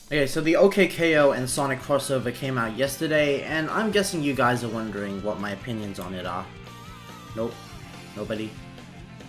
Okay, so the OKKO and Sonic crossover came out yesterday, and I'm guessing you guys are wondering what my opinions on it are. Nope. Nobody.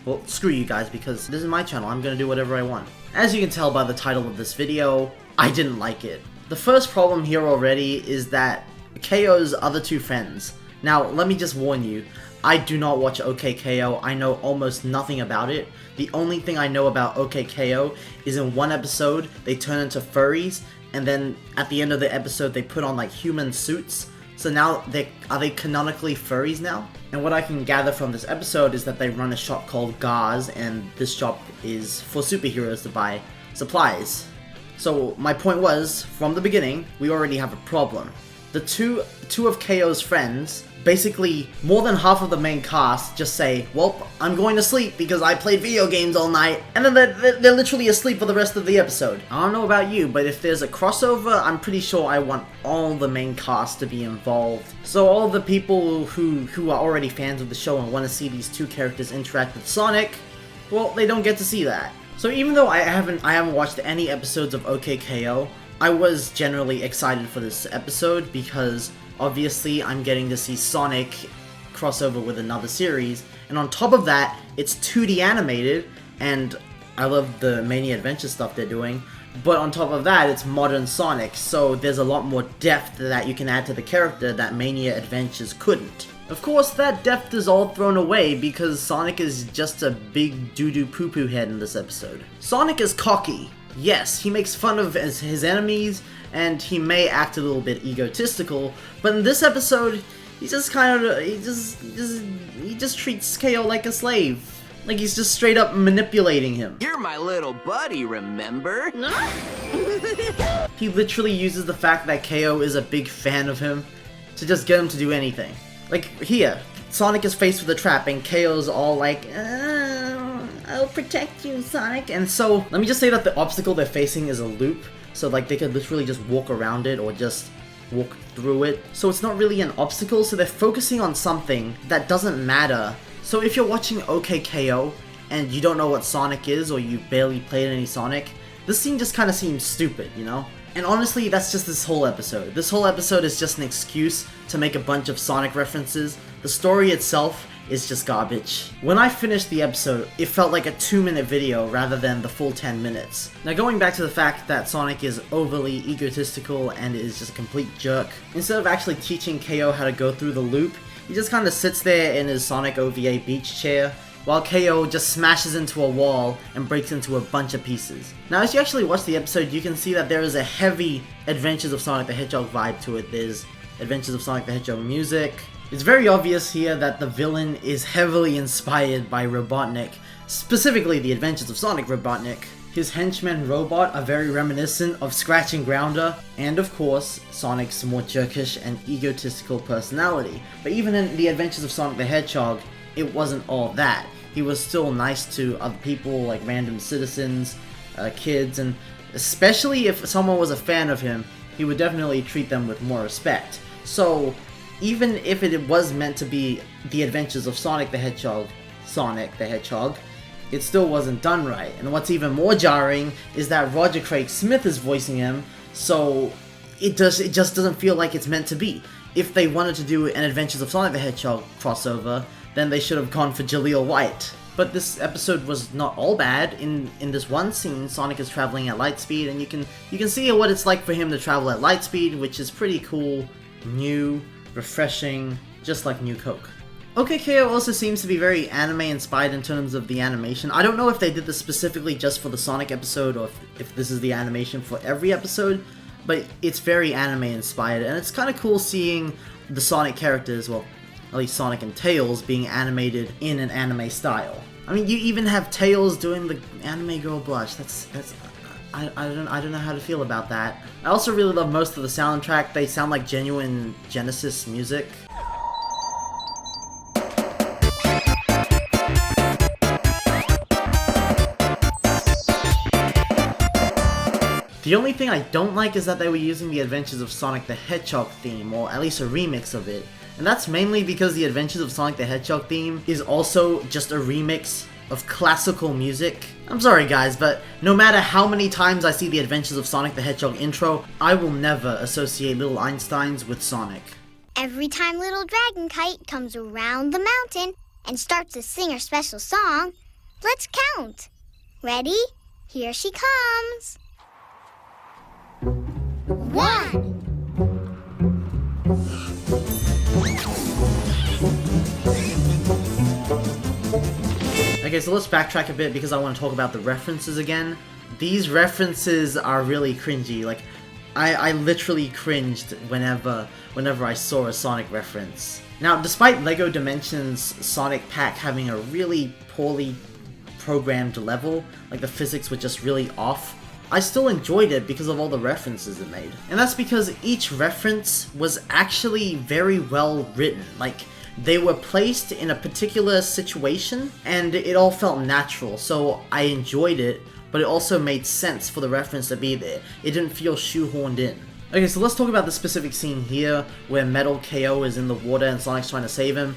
Well, screw you guys, because this is my channel, I'm gonna do whatever I want. As you can tell by the title of this video, I didn't like it. The first problem here already is that KO's other two friends. Now, let me just warn you, I do not watch OKKO, I know almost nothing about it. The only thing I know about OKKO is in one episode, they turn into furries, and then at the end of the episode they put on like human suits. So now, are they canonically furries now? And what I can gather from this episode is that they run a shop called Gars, and this shop is for superheroes to buy supplies. So my point was, from the beginning, we already have a problem. The two of KO's friends, basically more than half of the main cast, just say, well, I'm going to sleep because I played video games all night, and then they're literally asleep for the rest of the episode. I don't know about you, but if there's a crossover, I'm pretty sure I want all the main cast to be involved. So all the people who are already fans of the show and want to see these two characters interact with Sonic, well, they don't get to see that. So even though I haven't watched any episodes of OKKO, I was generally excited for this episode because obviously I'm getting to see Sonic crossover with another series, and on top of that, it's 2D animated, and I love the Mania Adventure stuff they're doing, but on top of that, it's modern Sonic, so there's a lot more depth that you can add to the character that Mania Adventures couldn't. Of course, that depth is all thrown away because Sonic is just a big doo-doo poo-poo head in this episode. Sonic is cocky. Yes, he makes fun of his enemies, and he may act a little bit egotistical, but in this episode, he just treats KO like a slave. Like he's just straight up manipulating him. You're my little buddy, remember? He literally uses the fact that KO is a big fan of him to just get him to do anything. Like, here, Sonic is faced with a trap, and KO's all like, I'll protect you, Sonic. And so, let me just say that the obstacle they're facing is a loop, so like they could literally just walk around it or just walk through it. So it's not really an obstacle, so they're focusing on something that doesn't matter. So if you're watching OKKO and you don't know what Sonic is, or you barely played any Sonic, this scene just kind of seems stupid, you know? And honestly, that's just this whole episode. This whole episode is just an excuse to make a bunch of Sonic references. The story itself is just garbage. When I finished the episode, it felt like a 2-minute video rather than the full 10 minutes. Now going back to the fact that Sonic is overly egotistical and is just a complete jerk, instead of actually teaching KO how to go through the loop, he just kind of sits there in his Sonic OVA beach chair, while KO just smashes into a wall and breaks into a bunch of pieces. Now as you actually watch the episode, you can see that there is a heavy Adventures of Sonic the Hedgehog vibe to it. There's Adventures of Sonic the Hedgehog music. It's very obvious here that the villain is heavily inspired by Robotnik, specifically the Adventures of Sonic Robotnik. His henchmen Robot are very reminiscent of Scratch and Grounder, and of course, Sonic's more jerkish and egotistical personality. But even in the Adventures of Sonic the Hedgehog, it wasn't all that. He was still nice to other people, like random citizens, kids, and especially if someone was a fan of him, he would definitely treat them with more respect. So, even if it was meant to be the Adventures of Sonic the Hedgehog, it still wasn't done right. And what's even more jarring is that Roger Craig Smith is voicing him, so it just doesn't feel like it's meant to be. If they wanted to do an Adventures of Sonic the Hedgehog crossover, then they should have gone for Jaleel White. But this episode was not all bad. In this one scene, Sonic is traveling at light speed, and you can see what it's like for him to travel at light speed, which is pretty cool, new, refreshing, just like New Coke. OKKO also seems to be very anime inspired in terms of the animation. I don't know if they did this specifically just for the Sonic episode or if this is the animation for every episode, but it's very anime inspired, and it's kind of cool seeing the Sonic characters, well, at least Sonic and Tails, being animated in an anime style. I mean, you even have Tails doing the anime girl blush. I don't know how to feel about that. I also really love most of the soundtrack. They sound like genuine Genesis music. The only thing I don't like is that they were using the Adventures of Sonic the Hedgehog theme, or at least a remix of it. And that's mainly because the Adventures of Sonic the Hedgehog theme is also just a remix of classical music. I'm sorry guys, but no matter how many times I see the Adventures of Sonic the Hedgehog intro, I will never associate little Einsteins with Sonic. Every time little Dragon Kite comes around the mountain and starts to sing her special song, let's count. Ready? Here she comes. 1. Okay, so let's backtrack a bit because I want to talk about the references again. These references are really cringy. Like, I literally cringed whenever I saw a Sonic reference. Now, despite LEGO Dimensions Sonic Pack having a really poorly programmed level, like the physics were just really off, I still enjoyed it because of all the references it made. And that's because each reference was actually very well written. Like, they were placed in a particular situation, and it all felt natural, so I enjoyed it, but it also made sense for the reference to be there. It didn't feel shoehorned in. Okay, so let's talk about the specific scene here, where Metal KO is in the water and Sonic's trying to save him.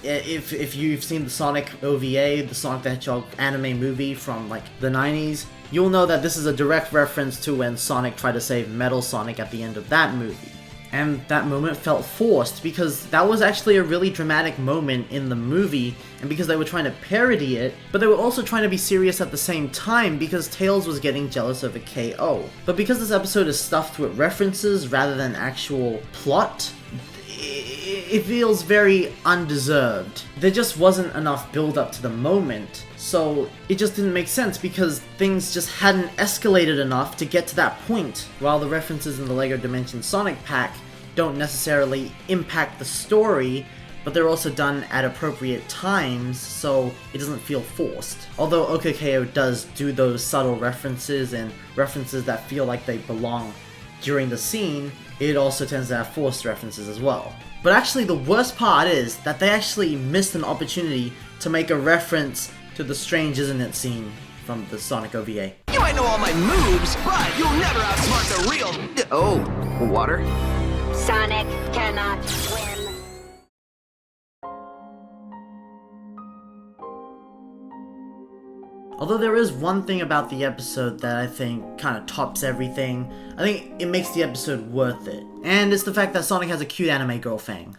If you've seen the Sonic OVA, the Sonic the Hedgehog anime movie from, like, the 90s, you'll know that this is a direct reference to when Sonic tried to save Metal Sonic at the end of that movie. And that moment felt forced, because that was actually a really dramatic moment in the movie, and because they were trying to parody it, but they were also trying to be serious at the same time, because Tails was getting jealous over KO. But because this episode is stuffed with references rather than actual plot, it feels very undeserved. There just wasn't enough build up to the moment, so it just didn't make sense because things just hadn't escalated enough to get to that point. While the references in the LEGO Dimensions Sonic Pack don't necessarily impact the story, but they're also done at appropriate times, so it doesn't feel forced. Although OKKO does do those subtle references and references that feel like they belong during the scene, it also tends to have forced references as well. But actually the worst part is that they actually missed an opportunity to make a reference to the Strange Isn't It scene from the Sonic OVA. You might know all my moves, but you'll never outsmart the real... Oh, water? Sonic cannot swim. Although there is one thing about the episode that I think kind of tops everything, I think it makes the episode worth it. And it's the fact that Sonic has a cute anime girl Fang.